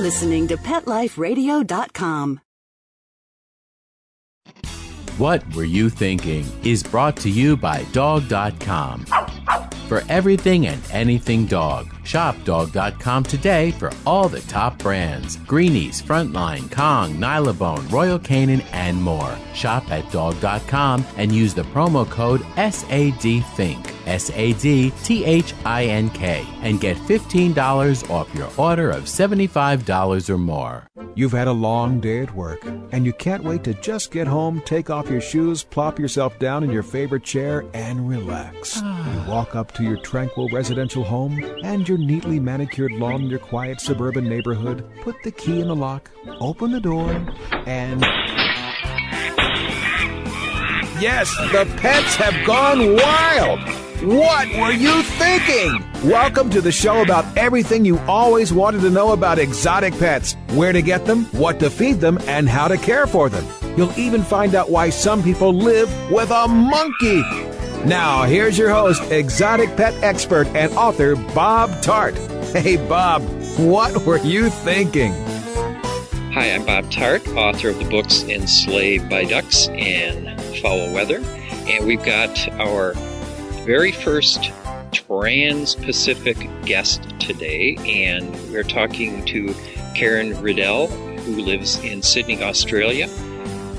listening to PetLifeRadio.com. What Were You Thinking is brought to you by Dog.com. For everything and anything dog, shop Dog.com today for all the top brands. Greenies, Frontline, Kong, Nylabone, Royal Canin, and more. Shop at Dog.com and use the promo code SADTHINK, SADTHINK, and get $15 off your order of $75 or more. You've had a long day at work, and you can't wait to just get home, take off your shoes, plop yourself down in your favorite chair, and relax. You walk up to your tranquil residential home and your neatly manicured lawn in your quiet suburban neighborhood, put the key in the lock, open the door, and... yes, the pets have gone wild! What were you thinking? Welcome to the show about everything you always wanted to know about exotic pets, where to get them, what to feed them, and how to care for them. You'll even find out why some people live with a monkey. Now, here's your host, exotic pet expert and author Bob Tart. Hey, Bob, what were you thinking? Hi, I'm Bob Tart, author of the books Enslaved by Ducks and Foul Weather. And we've got our very first trans-Pacific guest today, and we're talking to Karen Riddell, who lives in Sydney, Australia,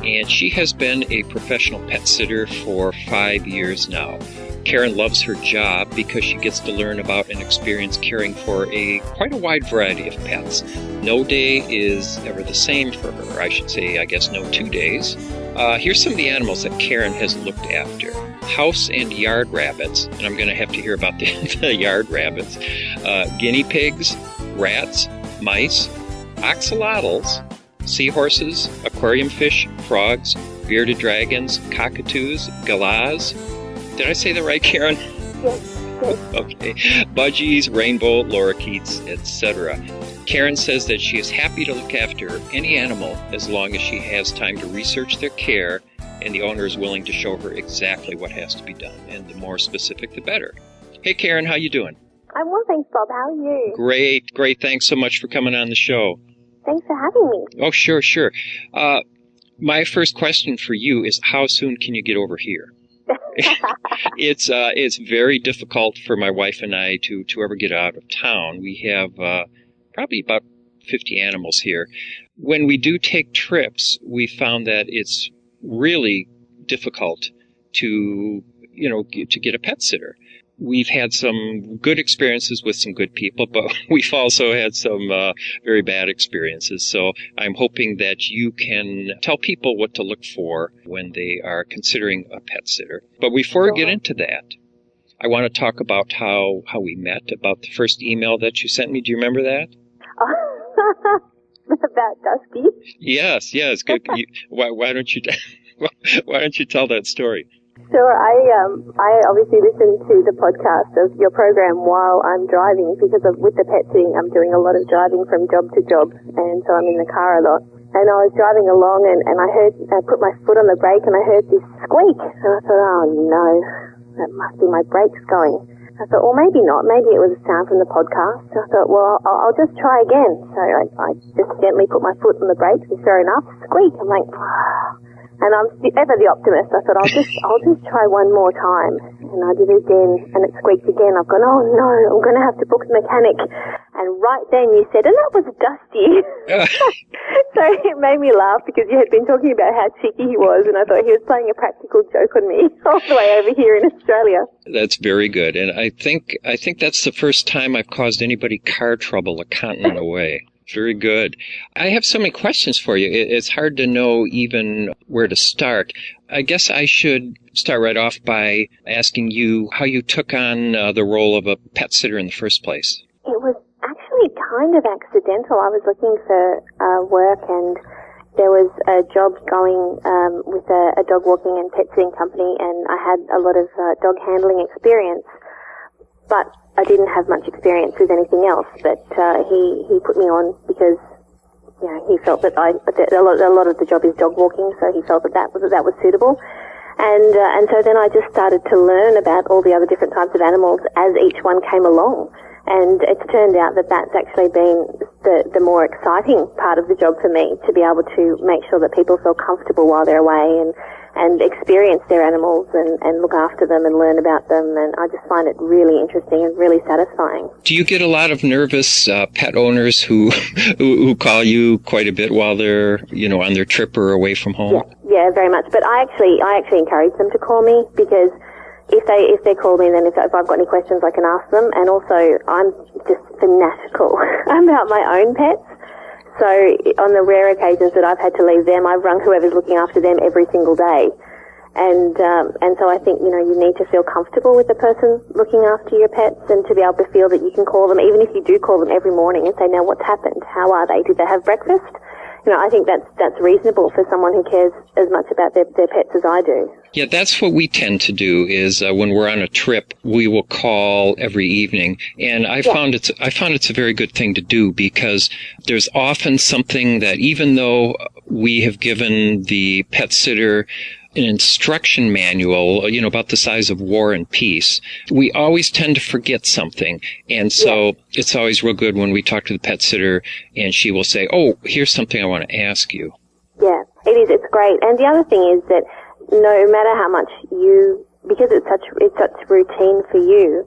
and she has been a professional pet sitter for 5 years now. Karen loves her job because she gets to learn about and experience caring for quite a wide variety of pets. No day is ever the same for her. I should say, I guess, no 2 days. Here's some of the animals that Karen has looked after. House and yard rabbits, and I'm going to have to hear about the yard rabbits. Guinea pigs, rats, mice, axolotls, seahorses, aquarium fish, frogs, bearded dragons, cockatoos, galahs. Did I say that right, Karen? Yes. Okay. Budgies, rainbow, lorikeets, etc. Karen says that she is happy to look after any animal as long as she has time to research their care and the owner is willing to show her exactly what has to be done. And the more specific, the better. Hey, Karen, how you doing? I'm well, thanks, Bob. How are you? Great. Thanks so much for coming on the show. Thanks for having me. Oh, sure. My first question for you is, how soon can you get over here? It's very difficult for my wife and I to ever get out of town. We have probably about 50 animals here. When we do take trips, we found that it's really difficult to get a pet sitter. We've had some good experiences with some good people, but we've also had some very bad experiences. So I'm hoping that you can tell people what to look for when they are considering a pet sitter. But before we get into that, I want to talk about how we met, about the first email that you sent me. Do you remember that? About Dusty? Yes. Good. Why don't you tell that story? Sure. I obviously listen to the podcast of your program while I'm driving because with the pet sitting, I'm doing a lot of driving from job to job, and so I'm in the car a lot. And I was driving along, and I put my foot on the brake, and I heard this squeak, and I thought, oh no, that must be my brakes going. I thought, well, maybe not. Maybe it was a sound from the podcast. I thought, well, I'll just try again. So I just gently put my foot on the brakes, and sure enough, squeak. I'm like, and I'm ever the optimist. I thought, I'll just try one more time. And I did it again, and it squeaked again. I've gone, oh no, I'm going to have to book the mechanic. And right then you said, and that was Dusty. So it made me laugh because you had been talking about how cheeky he was, and I thought he was playing a practical joke on me all the way over here in Australia. That's very good. And I think that's the first time I've caused anybody car trouble a continent away. Very good. I have so many questions for you. It's hard to know even where to start. I guess I should start right off by asking you how you took on the role of a pet sitter in the first place. It was actually kind of accidental. I was looking for work, and there was a job going with a dog walking and pet sitting company, and I had a lot of dog handling experience. But I didn't have much experience with anything else, but he put me on because he felt that a lot of the job is dog walking, so he felt that was suitable. And so then I just started to learn about all the other different types of animals as each one came along. And it's turned out that that's actually been the more exciting part of the job for me, to be able to make sure that people feel comfortable while they're away and experience their animals and look after them and learn about them. And I just find it really interesting and really satisfying. Do you get a lot of nervous pet owners who call you quite a bit while they're, on their trip or away from home? Yeah, very much. But I actually encourage them to call me, because if they call me, then if I've got any questions, I can ask them. And also, I'm just fanatical about my own pets. So on the rare occasions that I've had to leave them, I've rung whoever's looking after them every single day. And so I think, you need to feel comfortable with the person looking after your pets, and to be able to feel that you can call them, even if you do call them every morning and say, now what's happened? How are they? Did they have breakfast? I think that's reasonable for someone who cares as much about their pets as I do. Yeah, that's what we tend to do. Is when we're on a trip, we will call every evening, and I found it's a very good thing to do, because there's often something that, even though we have given the pet sitter an instruction manual, about the size of War and Peace, we always tend to forget something. And so it's always real good when we talk to the pet sitter and she will say, oh, here's something I want to ask you. Yeah, it is. It's great. And the other thing is that no matter how much because it's such routine for you,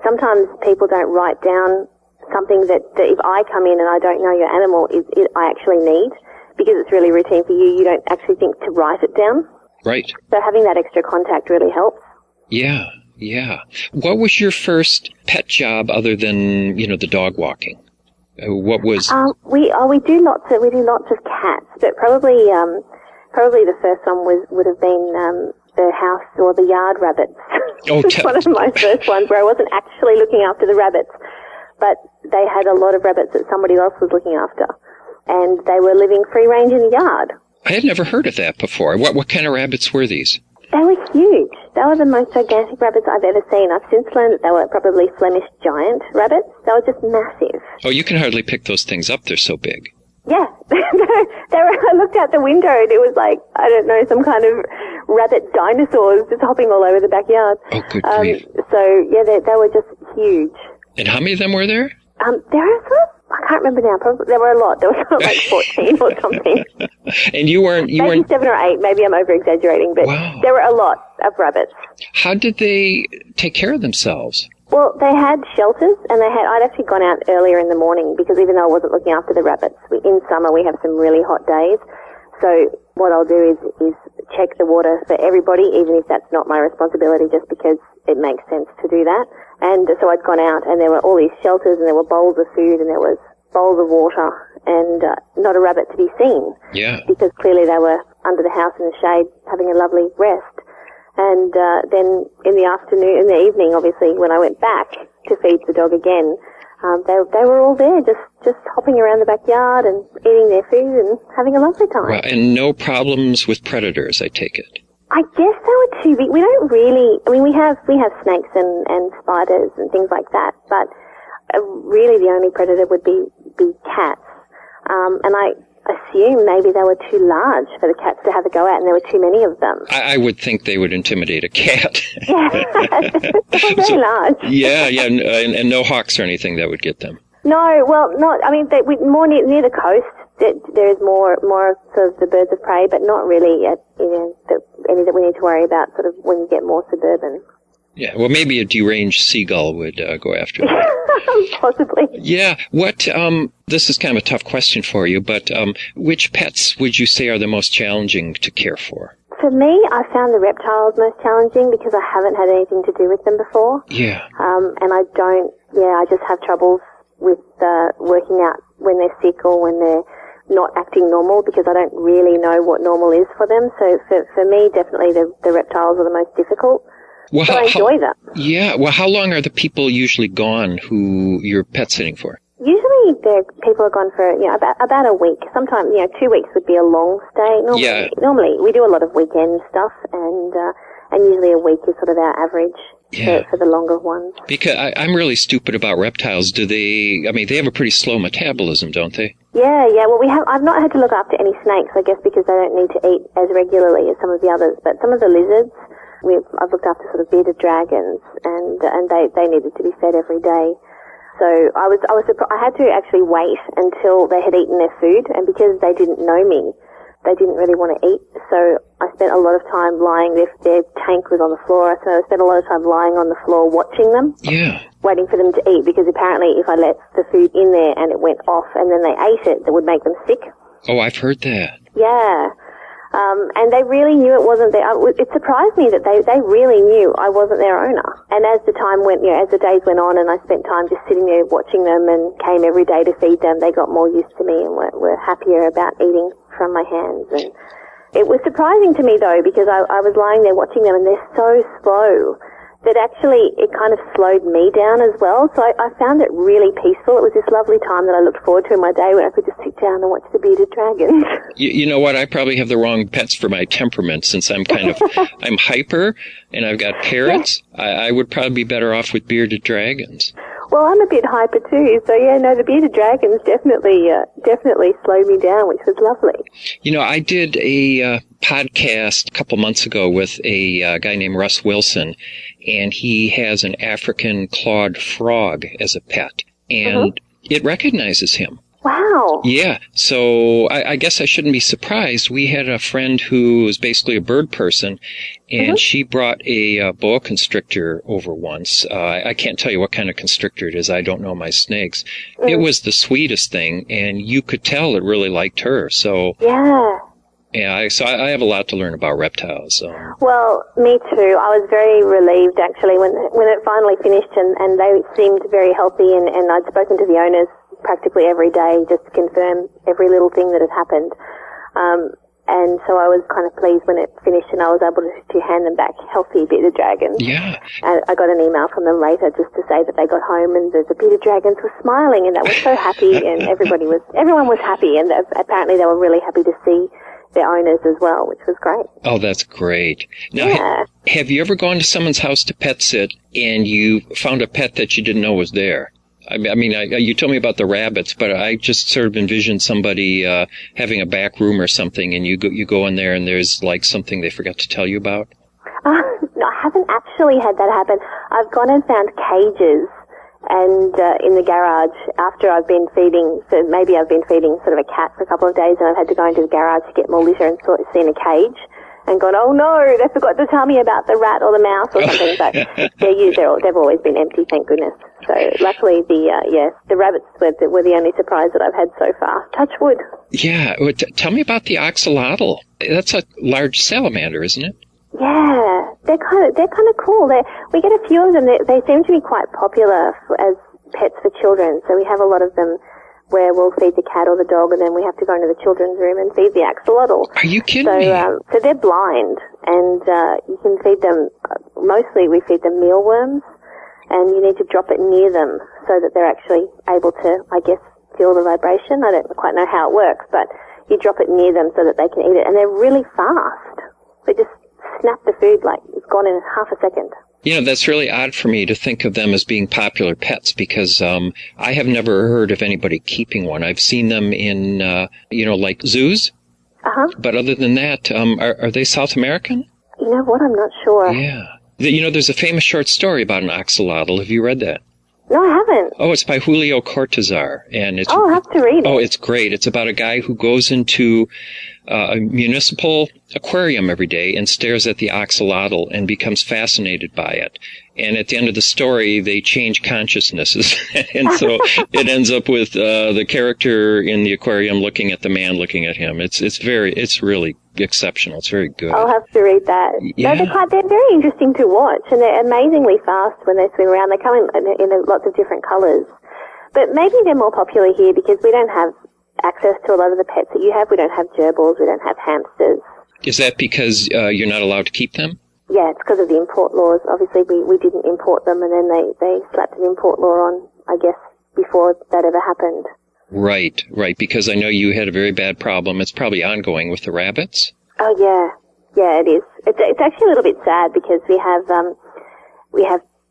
sometimes people don't write down something that if I come in and I don't know your animal, I actually need, because it's really routine for you. You don't actually think to write it down. Right. So having that extra contact really helps. Yeah. What was your first pet job other than, the dog walking? What was? We do lots of cats, but probably the first one would have been the house or the yard rabbits. Oh, one of my first ones, where I wasn't actually looking after the rabbits, but they had a lot of rabbits that somebody else was looking after, and they were living free range in the yard. I had never heard of that before. What kind of rabbits were these? They were huge. They were the most gigantic rabbits I've ever seen. I've since learned that they were probably Flemish giant rabbits. They were just massive. Oh, you can hardly pick those things up. They're so big. Yeah. I looked out the window and it was like, I don't know, some kind of rabbit dinosaurs just hopping all over the backyard. Oh, good grief. So, yeah, they were just huge. And how many of them were there? There are I can't remember now. Probably there were a lot. There was like 14 or something. And you weren't. Maybe 7 or 8. Maybe I'm over exaggerating, but there were a lot of rabbits. How did they take care of themselves? Well, they had shelters, and I'd actually gone out earlier in the morning, because even though I wasn't looking after the rabbits, in summer we have some really hot days. So what I'll do is check the water for everybody, even if that's not my responsibility, just because it makes sense to do that. And so I'd gone out, and there were all these shelters, and there were bowls of food, and there was bowls of water, and not a rabbit to be seen. Yeah. Because clearly they were under the house in the shade, having a lovely rest. And then in the evening, obviously, when I went back to feed the dog again, they were all there, just hopping around the backyard and eating their food and having a lovely time. Well, and no problems with predators, I take it. I guess they were too big. We don't really. I mean, we have snakes and spiders and things like that, but really the only predator would be cats. And I assume maybe they were too large for the cats to have a go at, and there were too many of them. I would think they would intimidate a cat. Yeah, they were very large. Yeah, and no hawks or anything that would get them. No, well, not. I mean, more near the coast. There is more sort of the birds of prey, but not really any that we need to worry about sort of when you get more suburban. Yeah, well, maybe a deranged seagull would go after them. Possibly. Yeah. This is kind of a tough question for you, but which pets would you say are the most challenging to care for? For me, I found the reptiles most challenging because I haven't had anything to do with them before. Yeah. And I just have troubles with working out when they're sick or when they're not acting normal, because I don't really know what normal is for them. So for me, definitely the reptiles are the most difficult. Well, but I enjoy them. Yeah. Well, how long are the people usually gone who you're pet sitting for? Usually people are gone for, about a week. Sometimes, 2 weeks would be a long stay. Normally we do a lot of weekend stuff, and usually a week is sort of our average. Yeah. For the longer ones. Because I'm really stupid about reptiles. They have a pretty slow metabolism, don't they? Yeah. Well, I've not had to look after any snakes, I guess, because they don't need to eat as regularly as some of the others. But some of the lizards, I've looked after sort of bearded dragons, and they needed to be fed every day. So I was surprised. I had to actually wait until they had eaten their food, and because they didn't know me, they didn't really want to eat. So I spent a lot of time lying. Their tank was on the floor, so I spent a lot of time lying on the floor watching them. Yeah. Waiting for them to eat, because apparently if I let the food in there and it went off and then they ate it, that would make them sick. Oh, I've heard that. Yeah. And they really knew it wasn't their. It surprised me that they really knew I wasn't their owner. And as the time went, as the days went on, and I spent time just sitting there watching them and came every day to feed them, they got more used to me and were happier about eating from my hands. And it was surprising to me though, because I was lying there watching them, and they're so slow that actually it kind of slowed me down as well. So I found it really peaceful. It was this lovely time that I looked forward to in my day when I could just sit down and watch the bearded dragons. You know what? I probably have the wrong pets for my temperament, since I'm I'm hyper and I've got parrots. I would probably be better off with bearded dragons. Well, I'm a bit hyper too, so the bearded dragons definitely slowed me down, which was lovely. I did a podcast a couple months ago with a guy named Russ Wilson, and he has an African clawed frog as a pet, and it recognizes him. Wow. Yeah, so I guess I shouldn't be surprised. We had a friend who was basically a bird person, and she brought a boa constrictor over once. I can't tell you what kind of constrictor it is. I don't know my snakes. It was the sweetest thing, and you could tell it really liked her. So yeah, so I have a lot to learn about reptiles. So. Well, me too. I was very relieved actually when it finally finished, and they seemed very healthy, and I'd spoken to the owners practically every day just to confirm every little thing that had happened. And so I was kind of pleased when it finished, and I was able to hand them back healthy bearded dragons. Yeah. And I got an email from them later just to say that they got home and the bearded dragons were smiling and they were so happy, and everyone was happy, and apparently they were really happy to see their owners as well, which was great. Oh, that's great. Now, have you ever gone to someone's house to pet sit and you found a pet that you didn't know was there? I mean, you told me about the rabbits, but I just sort of envisioned somebody having a back room or something, and you go in there and there's like something they forgot to tell you about. No, I haven't actually had that happen. I've gone and found cages, and in the garage after I've been feeding. So maybe I've been feeding sort of a cat for a couple of days, and I've had to go into the garage to get more litter and seen a cage. And gone, oh no, they forgot to tell me about the rat or the mouse or something. But they've always been empty, thank goodness. So luckily, the rabbits were the only surprise that I've had so far. Touch wood. Yeah, tell me about the axolotl. That's a large salamander, isn't it? Yeah, they're kind of cool. We get a few of them. They seem to be quite popular as pets for children. So we have a lot of them where we'll feed the cat or the dog, and then we have to go into the children's room and feed the axolotl. Are you kidding me? So they're blind, and you can feed them, mostly we feed them mealworms, and you need to drop it near them so that they're actually able to, I guess, feel the vibration. I don't quite know how it works, but you drop it near them so that they can eat it, and they're really fast. They just snap the food like it's gone in half a second. That's really odd for me to think of them as being popular pets, because I have never heard of anybody keeping one. I've seen them in, like zoos. But other than that, are they South American? You know what? I'm not sure. Yeah. There's a famous short story about an axolotl. Have you read that? No, I haven't. Oh, it's by Julio Cortázar, and it's. Oh, I'll have to read it. Oh, it's great. It's about a guy who goes into a municipal aquarium every day and stares at the axolotl and becomes fascinated by it. And at the end of the story, they change consciousnesses, and so it ends up with the character in the aquarium looking at the man looking at him. It's really exceptional. It's very good. I'll have to read that. Yeah. No, they're very interesting to watch, and they're amazingly fast when they swim around. They come in lots of different colours. But maybe they're more popular here because we don't have access to a lot of the pets that you have. We don't have gerbils. We don't have hamsters. Is that because you're not allowed to keep them? Yeah, it's because of the import laws. Obviously, we didn't import them, and then they slapped an import law on, I guess, before that ever happened. Right, because I know you had a very bad problem. It's probably ongoing with the rabbits. Oh, yeah, it is. It's actually a little bit sad because we have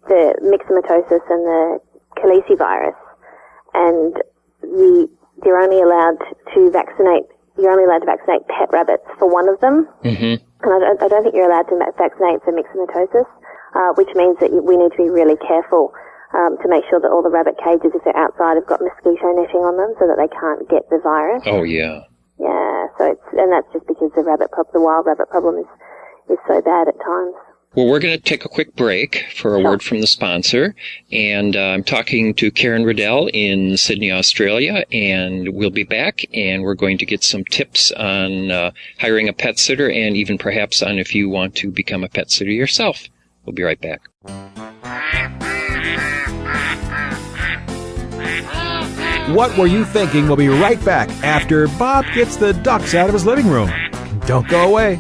the myxomatosis and the calicivirus, and you're only allowed to vaccinate pet rabbits for one of them. Mm-hmm. And I don't think you're allowed to vaccinate for myxomatosis, which means that we need to be really careful to make sure that all the rabbit cages, if they're outside, have got mosquito netting on them so that they can't get the virus. Oh, yeah. Yeah, and that's just because the wild rabbit problem is so bad at times. Well, we're going to take a quick break for a word from the sponsor, and I'm talking to Karen Riddell in Sydney, Australia, and we'll be back, and we're going to get some tips on hiring a pet sitter, and even perhaps on if you want to become a pet sitter yourself. We'll be right back. What Were You Thinking? We'll be right back after Bob gets the ducks out of his living room. Don't go away.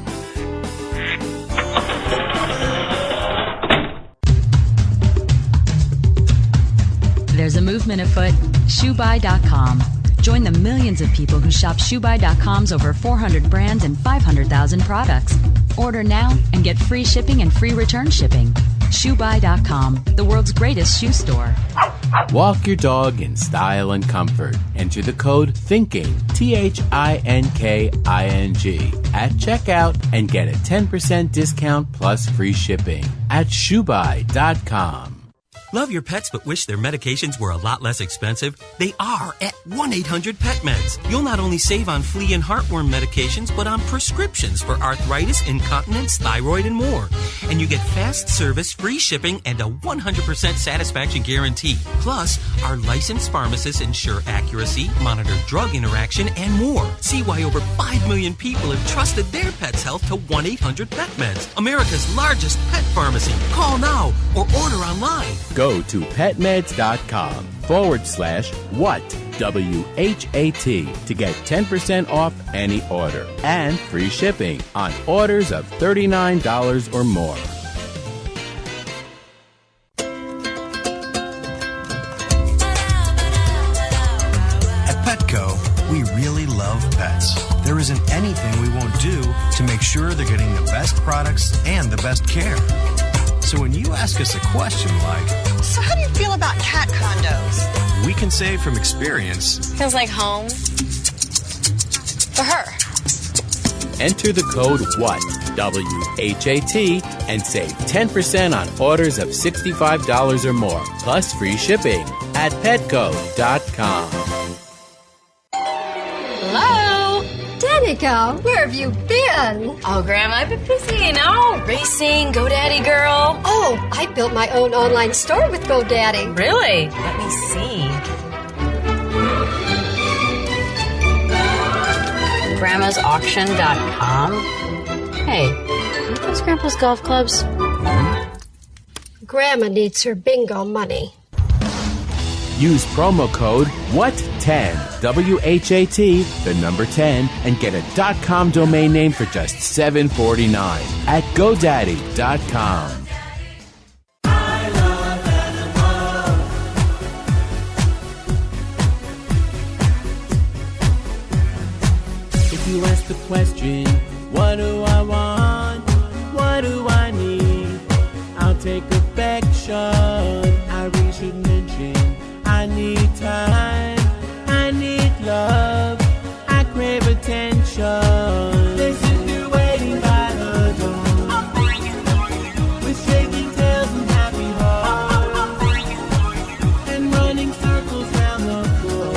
There's a movement afoot, ShoeBuy.com. Join the millions of people who shop ShoeBuy.com's over 400 brands and 500,000 products. Order now and get free shipping and free return shipping. ShoeBuy.com, the world's greatest shoe store. Walk your dog in style and comfort. Enter the code THINKING, THINKING, at checkout and get a 10% discount plus free shipping at ShoeBuy.com. Love your pets but wish their medications were a lot less expensive? They are at 1-800-PET-MEDS. You'll not only save on flea and heartworm medications, but on prescriptions for arthritis, incontinence, thyroid, and more. And you get fast service, free shipping, and a 100% satisfaction guarantee. Plus, our licensed pharmacists ensure accuracy, monitor drug interaction, and more. See why over 5 million people have trusted their pet's health to 1-800-PET-MEDS, America's largest pet pharmacy. Call now or order online. Go to petmeds.com/what, WHAT, to get 10% off any order and free shipping on orders of $39 or more. At Petco, we really love pets. There isn't anything we won't do to make sure they're getting the best products and the best care. So when you ask us a question like, so how do you feel about cat condos? We can say from experience, feels like home for her. Enter the code WHAT, WHAT, and save 10% on orders of $65 or more, plus free shipping at petco.com. Hello? Danica, where have you been? Oh, Grandma, I've been busy, racing, GoDaddy girl. Oh, I built my own online store with GoDaddy. Really? Let me see. Grandma'sAuction.com. Hey, aren't those Grandpa's golf clubs? Grandma needs her bingo money. Use promo code WHAT10, WHAT, the number 10, and get a .com domain name for just $7.49 at GoDaddy.com. If you ask the question, what do I want? What do I need? I'll take affection. I really should mention I need time, I need love, I crave attention. This is me waiting by the door, with shaking tails and happy hearts, and running circles round the floor.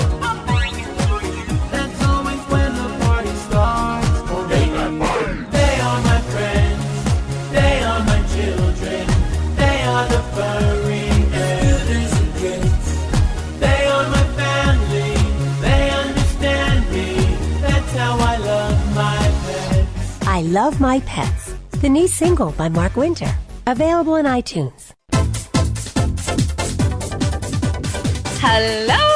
That's always when the party starts. They are my friends, they are my children, they are the furry elders and kids. They are my family, they understand me, that's how I love my pets. I Love My Pets, the new single by Mark Winter, available on iTunes. Hello!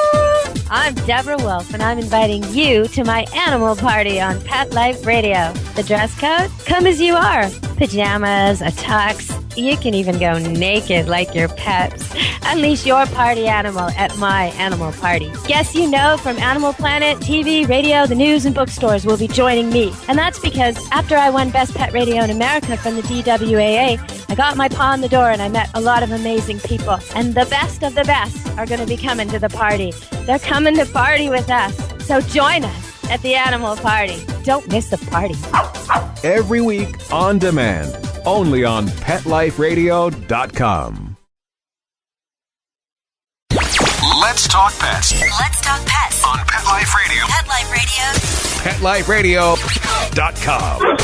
I'm Deborah Wolf, and I'm inviting you to my animal party on Pet Life Radio. The dress code? Come as you are. Pajamas, a tux. You can even go naked like your pets. Unleash your party animal at my animal party. Guests you know from Animal Planet, TV, radio, the news, and bookstores will be joining me. And that's because after I won Best Pet Radio in America from the DWAA, I got my paw in the door and I met a lot of amazing people. And the best of the best are going to be coming to the party. They're coming to party with us. So join us at the animal party. Don't miss the party. Every week on demand, only on PetLifeRadio.com. Let's talk pets. Let's talk pets On Pet Life Radio. Pet Life Radio. PetLifeRadio.com.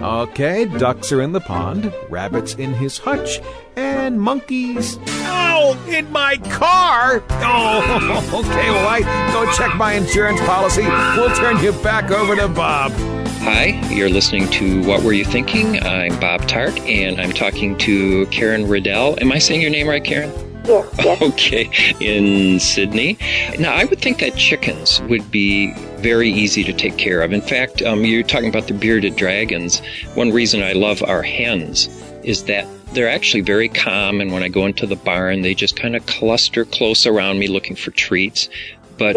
Okay, ducks are in the pond, rabbits in his hutch, and monkeys... Ow! In my car! Oh, okay, well, I go check my insurance policy. We'll turn you back over to Bob. Hi, you're listening to What Were You Thinking? I'm Bob Tart, and I'm talking to Karen Riddell. Am I saying your name right, Karen? Yes. Okay, in Sydney. Now, I would think that chickens would be very easy to take care of. In fact, you're talking about the bearded dragons. One reason I love our hens is that they're actually very calm, and when I go into the barn, they just kind of cluster close around me looking for treats. But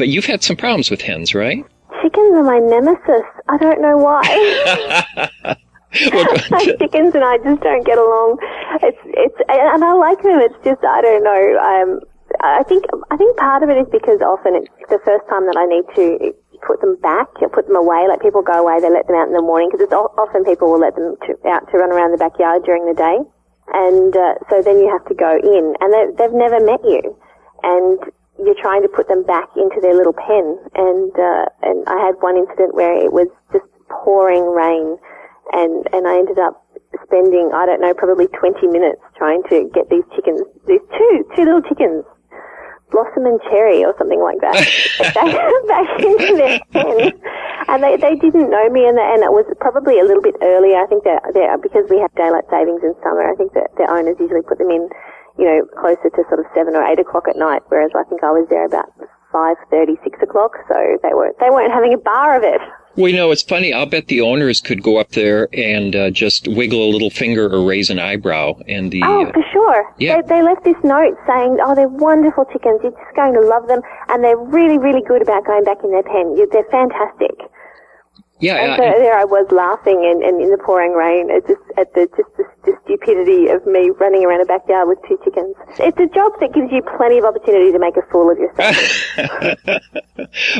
you've had some problems with hens, right? Chickens are my nemesis. I don't know why. Chickens and I just don't get along. It's and I like them. It's just I don't know. I think part of it is because often it's the first time that I need to put them back, put them away. Like people go away, they let them out in the morning because it's often people will let them out to run around the backyard during the day, and so then you have to go in, and they've never met you, and you're trying to put them back into their little pen, and I had one incident where it was just pouring rain, and I ended up spending, I don't know, probably 20 minutes trying to get these chickens, these two little chickens, Blossom and Cherry or something like that, back into their pen. And they didn't know me, and it was probably a little bit earlier. I think that because we have daylight savings in summer, I think that their owners usually put them in, closer to sort of 7 or 8 o'clock at night, whereas I think I was there about 5:30, 6 o'clock, so they weren't having a bar of it. Well, it's funny. I'll bet the owners could go up there and just wiggle a little finger or raise an eyebrow. And Oh, for sure. Yeah. They left this note saying, they're wonderful chickens. You're just going to love them. And they're really, really good about going back in their pen. They're fantastic. Yeah. And so there I was laughing and in the pouring rain at the stupidity of me running around a backyard with 2 chickens. It's a job that gives you plenty of opportunity to make a fool of yourself.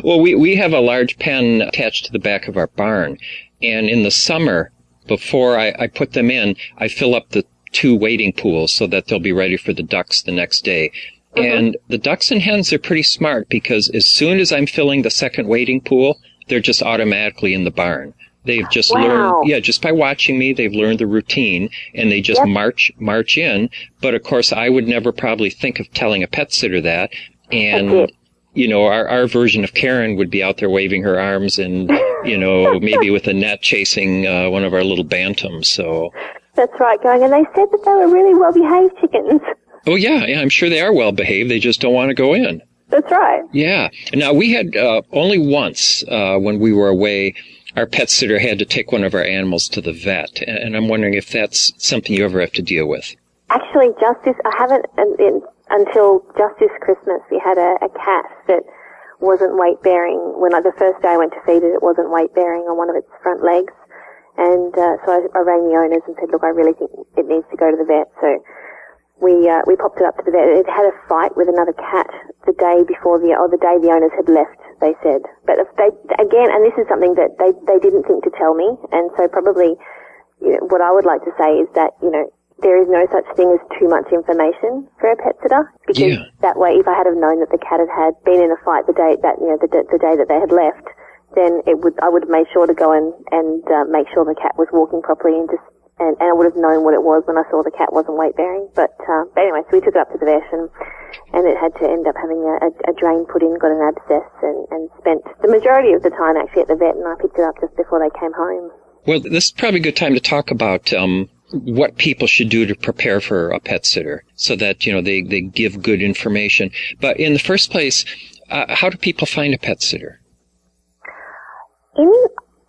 Well, we have a large pen attached to the back of our barn, and in the summer, before I put them in, I fill up the 2 wading pools so that they'll be ready for the ducks the next day. Mm-hmm. And the ducks and hens are pretty smart because as soon as I'm filling the second wading pool, they're just automatically in the barn. They've just learned, just by watching me, they've learned the routine, and they just march in. But of course, I would never probably think of telling a pet sitter that. And, our version of Karen would be out there waving her arms and, maybe with a net chasing one of our little bantams. So that's right, and they said that they were really well-behaved chickens. Oh, yeah, I'm sure they are well-behaved. They just don't want to go in. That's right. Yeah. Now, we had only once when we were away, our pet sitter had to take one of our animals to the vet, and I'm wondering if that's something you ever have to deal with. Actually, I haven't, until just this Christmas, we had a cat that wasn't weight-bearing. The first day I went to feed it wasn't weight-bearing on one of its front legs, and so I rang the owners and said, look, I really think it needs to go to the vet, so we popped it up to the vet. It had a fight with another cat the day before the day the owners had left, they said. But and this is something that they didn't think to tell me, and so probably, what I would like to say is that, there is no such thing as too much information for a pet sitter, because that way, if I had have known that the cat had been in a fight the day that they had left, then I would have made sure to go and make sure the cat was walking properly and I would have known what it was when I saw the cat wasn't weight-bearing. But anyway, so we took it up to the vet, and it had to end up having a drain put in, got an abscess, and spent the majority of the time actually at the vet, and I picked it up just before they came home. Well, this is probably a good time to talk about what people should do to prepare for a pet sitter so that, they give good information. But in the first place, how do people find a pet sitter?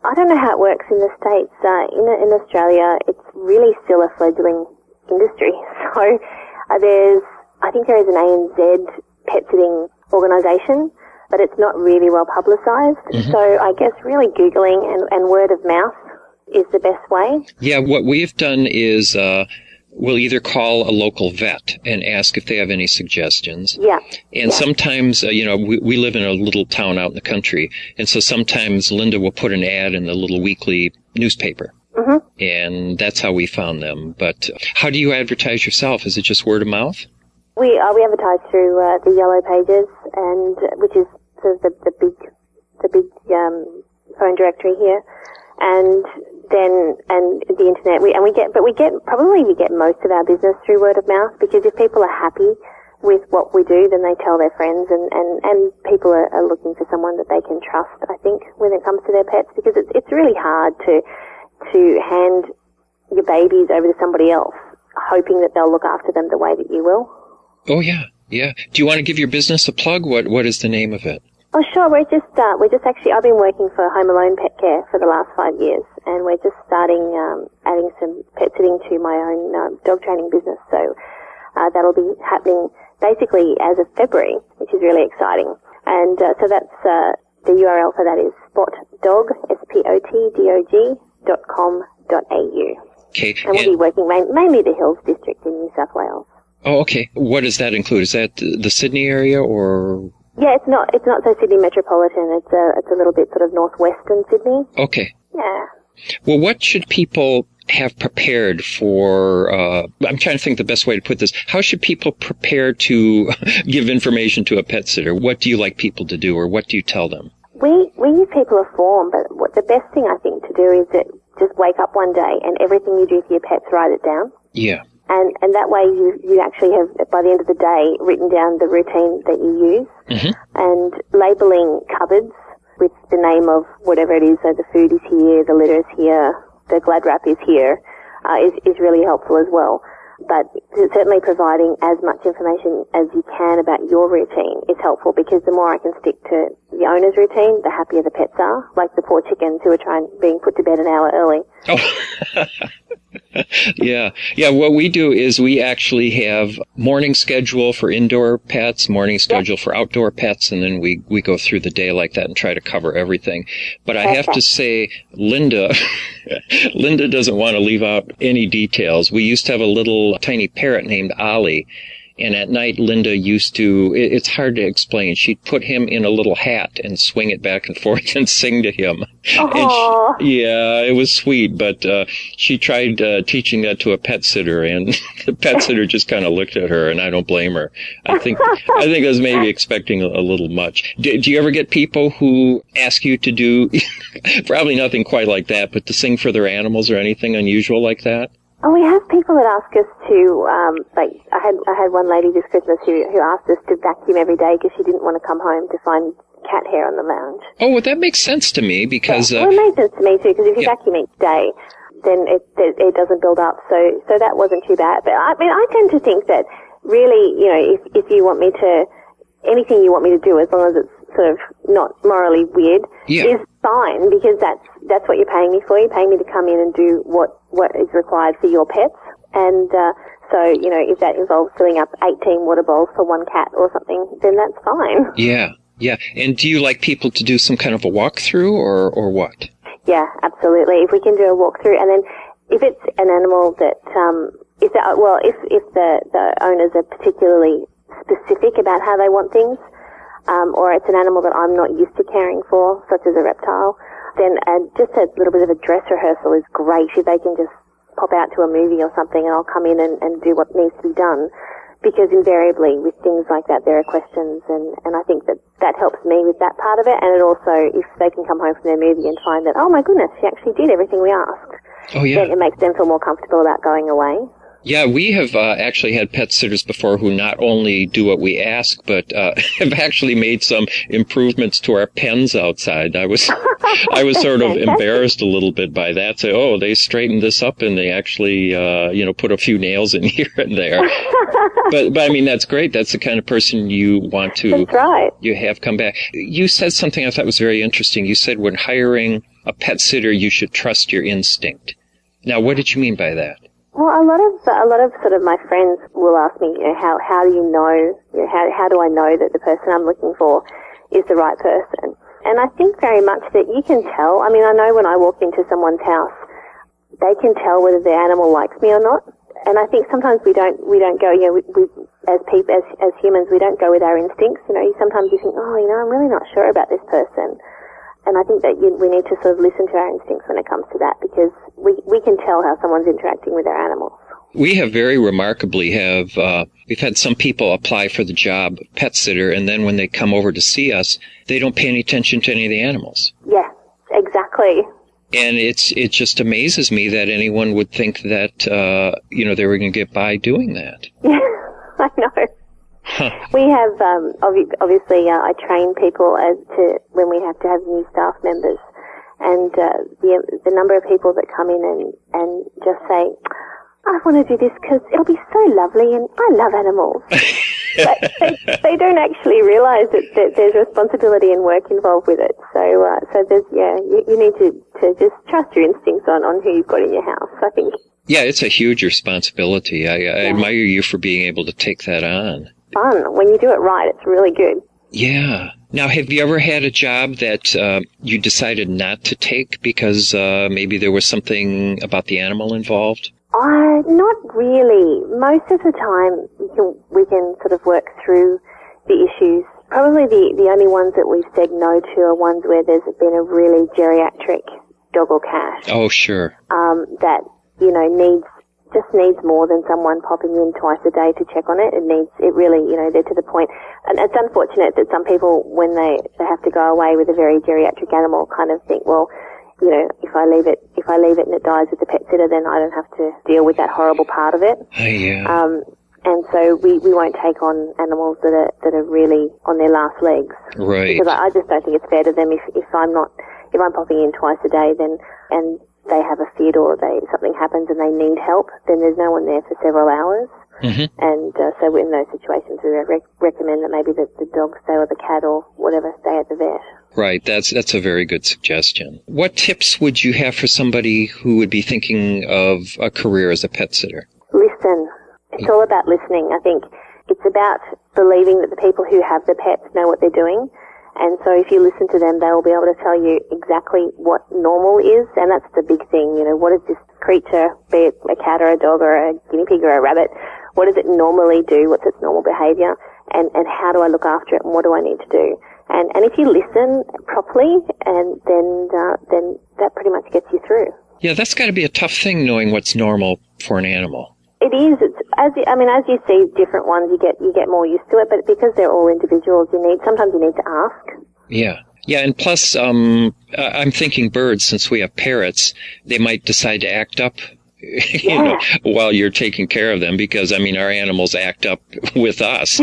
I don't know how it works in the States. In Australia, it's really still a fledgling industry. So I think there is an ANZ pet sitting organisation, but it's not really well publicised. Mm-hmm. So I guess really Googling and word of mouth is the best way. Yeah, what we've done is we'll either call a local vet and ask if they have any suggestions. Yeah. And sometimes, we live in a little town out in the country, and so sometimes Linda will put an ad in the little weekly newspaper. Mm-hmm. And that's how we found them. But how do you advertise yourself? Is it just word of mouth? We advertise through the Yellow Pages, and which is sort of the big phone directory here, and the internet. We get most of our business through word of mouth, because if people are happy with what we do, then they tell their friends, and people are looking for someone that they can trust, I think, when it comes to their pets, because it's really hard to hand your babies over to somebody else, hoping that they'll look after them the way that you will. Oh, yeah. Do you want to give your business a plug? What is the name of it? Oh, sure. We're just actually, I've been working for Home Alone Pet Care for the last 5 years, and we're just starting, adding some pet sitting to my own dog training business. So, that'll be happening basically as of February, which is really exciting. And, so that's, the URL for that is spotdog, spotdog.com.au. Okay. And we'll be working mainly the Hills District in New South Wales. Oh, okay. What does that include? Is that the Sydney area, or? Yeah, it's not so Sydney metropolitan. It's a little bit sort of northwestern Sydney. Okay. Yeah. Well, what should people have prepared for, I'm trying to think the best way to put this. How should people prepare to give information to a pet sitter? What do you like people to do, or what do you tell them? We give people a form, but the best thing I think to do is that just wake up one day and everything you do for your pets, write it down. Yeah. And that way you actually have, by the end of the day, written down the routine that you use. Mm-hmm. And labeling cupboards with the name of whatever it is. So the food is here, the litter is here, the Glad wrap is here, is really helpful as well. But certainly providing as much information as you can about your routine is helpful, because the more I can stick to the owner's routine, the happier the pets are. Like the poor chickens who are being put to bed an hour early. Oh. Yeah. What we do is we actually have morning schedule for indoor pets, morning schedule for outdoor pets, and then we go through the day like that and try to cover everything. But I have to say, Linda doesn't want to leave out any details. We used to have a little tiny parrot named Ollie. And at night, Linda used to, it's hard to explain. She'd put him in a little hat and swing it back and forth and sing to him. And it was sweet, but she tried teaching that to a pet sitter, and the pet sitter just kind of looked at her, and I don't blame her. I think I was maybe expecting a little much. Do you ever get people who ask you to do, probably nothing quite like that, but to sing for their animals or anything unusual like that? Oh, we have people that ask us to, I had one lady this Christmas who asked us to vacuum every day because she didn't want to come home to find cat hair on the lounge. Oh, well, that makes sense to me, because... Well, it makes sense to me too, because if you vacuum each day, then it doesn't build up, so that wasn't too bad. But I mean, I tend to think that really, if you want me to, anything you want me to do, as long as it's sort of not morally weird, is fine, because that's what you're paying me for. You're paying me to come in and do what is required for your pets. And so, if that involves filling up 18 water bowls for one cat or something, then that's fine. Yeah. And do you like people to do some kind of a walkthrough, or what? Yeah, absolutely. If we can do a walkthrough, and then if it's an animal that, if the owners are particularly specific about how they want things, or it's an animal that I'm not used to caring for, such as a reptile, then just a little bit of a dress rehearsal is great. If they can just pop out to a movie or something, and I'll come in and do what needs to be done. Because invariably with things like that, there are questions, and I think that helps me with that part of it. And it also, if they can come home from their movie and find that, oh my goodness, she actually did everything we asked, then it makes them feel more comfortable about going away. Yeah, we have actually had pet sitters before who not only do what we ask, but have actually made some improvements to our pens outside. I was sort of embarrassed a little bit by that. Say, oh, they straightened this up and they actually, put a few nails in here and there. But I mean, that's great. That's the kind of person you want to you have come back. You said something I thought was very interesting. You said when hiring a pet sitter, you should trust your instinct. Now, what did you mean by that? Well, a lot of sort of my friends will ask me, how do you know, how do I know that the person I'm looking for is the right person? And I think very much that you can tell. I mean, I know when I walk into someone's house, they can tell whether their animal likes me or not. And I think sometimes we don't go, you know, we as people, as humans, we don't go with our instincts. You know, sometimes you think, oh, you know, I'm really not sure about this person. And I think that we need to sort of listen to our instincts when it comes to that, because we can tell how someone's interacting with their animals. We have very remarkably we've had some people apply for the job of pet sitter, and then when they come over to see us, they don't pay any attention to any of the animals. Yeah, exactly. And it just amazes me that anyone would think that, you know, they were going to get by doing that. Yeah, I know. Huh. We have, obviously, I train people as to when we have to have new staff members, and the number of people that come in and just say, I want to do this because it'll be so lovely and I love animals. But they don't actually realise that there's responsibility and work involved with it. So there's, you need to just trust your instincts on who you've got in your house, I think. Yeah, it's a huge responsibility. I admire you for being able to take that on. Fun. When you do it right, it's really good. Yeah. Now, have you ever had a job that you decided not to take because maybe there was something about the animal involved? Not really. Most of the time, we can sort of work through the issues. Probably the only ones that we've said no to are ones where there's been a really geriatric dog or cat. Oh, sure. That, you know, needs more than someone popping in twice a day to check on it. It really, you know, they're to the point. And it's unfortunate that some people, when they have to go away with a very geriatric animal, kind of think, well, you know, if I leave it and it dies with the pet sitter, then I don't have to deal with that horrible part of it. Yeah. And so we won't take on animals that are really on their last legs. Right. Because I just don't think it's fair to them if I'm popping in twice a day, and they have a fit or something happens and they need help, then there's no one there for several hours. Mm-hmm. And so in those situations, we recommend that maybe the dog stay or the cat or whatever stay at the vet. Right. That's a very good suggestion. What tips would you have for somebody who would be thinking of a career as a pet sitter? Listen. It's all about listening. I think it's about believing that the people who have the pets know what they're doing. And so if you listen to them, they'll be able to tell you exactly what normal is. And that's the big thing. You know, what does this creature, be it a cat or a dog or a guinea pig or a rabbit, what does it normally do? What's its normal behavior? And how do I look after it? And what do I need to do? And if you listen properly, and then that pretty much gets you through. Yeah, that's got to be a tough thing, knowing what's normal for an animal. It is. As you see different ones, you get more used to it. But because they're all individuals, sometimes you need to ask. Yeah. Yeah, and plus, I'm thinking birds, since we have parrots, they might decide to act up, you know, while you're taking care of them, because, I mean, our animals act up with us.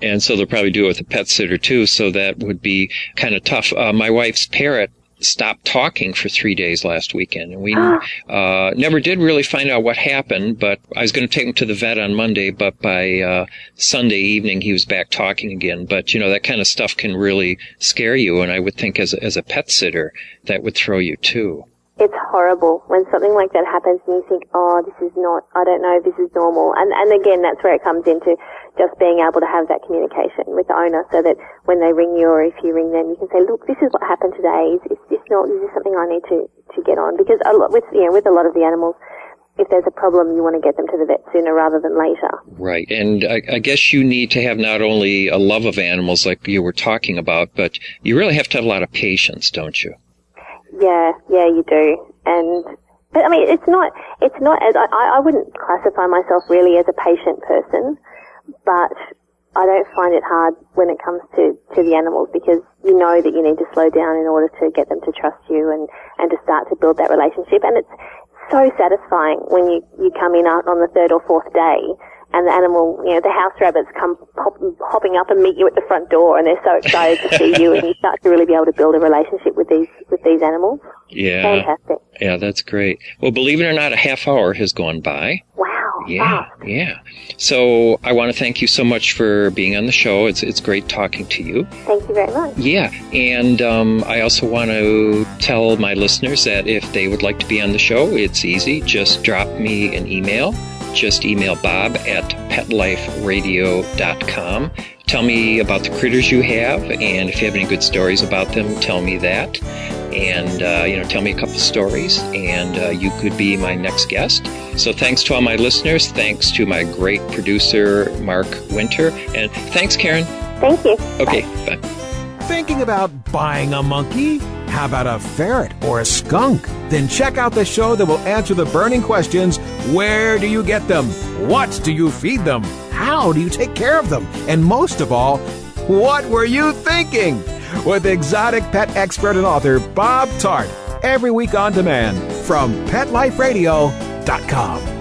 And so they'll probably do it with a pet sitter, too, so that would be kind of tough. My wife's parrot stopped talking for 3 days last weekend, and we never did really find out what happened, but I was going to take him to the vet on Monday, but by Sunday evening he was back talking again. But, you know, that kind of stuff can really scare you, and I would think as a pet sitter that would throw you too. It's horrible when something like that happens and you think, oh, I don't know if this is normal. And again, that's where it comes into just being able to have that communication with the owner, so that when they ring you or if you ring them, you can say, look, this is what happened today. Is this something I need to get on? Because with a lot of the animals, if there's a problem, you want to get them to the vet sooner rather than later. Right. And I guess you need to have not only a love of animals like you were talking about, but you really have to have a lot of patience, don't you? Yeah, you do. But I mean, it's not as, I wouldn't classify myself really as a patient person, but I don't find it hard when it comes to the animals, because you know that you need to slow down in order to get them to trust you and to start to build that relationship. And it's so satisfying when you come in on the third or fourth day and the animal, you know, the house rabbits come hopping up and meet you at the front door, and they're so excited to see you, and you start to really be able to build a relationship with these animals. Yeah. Fantastic. Yeah, that's great. Well, believe it or not, a half hour has gone by. Wow. Yeah, yeah. So I want to thank you so much for being on the show. It's great talking to you. Thank you very much. Yeah, and I also want to tell my listeners that if they would like to be on the show, it's easy. Just drop me an email. Just email Bob at PetLifeRadio.com. Tell me about the critters you have, and if you have any good stories about them, tell me that. And, tell me a couple stories, and you could be my next guest. So thanks to all my listeners. Thanks to my great producer, Mark Winter. And thanks, Karen. Thank you. Okay, bye. Thinking about buying a monkey? How about a ferret or a skunk? Then check out the show that will answer the burning questions. Where do you get them? What do you feed them? How do you take care of them? And most of all, what were you thinking? With exotic pet expert and author Bob Tart. Every week on demand from PetLifeRadio.com.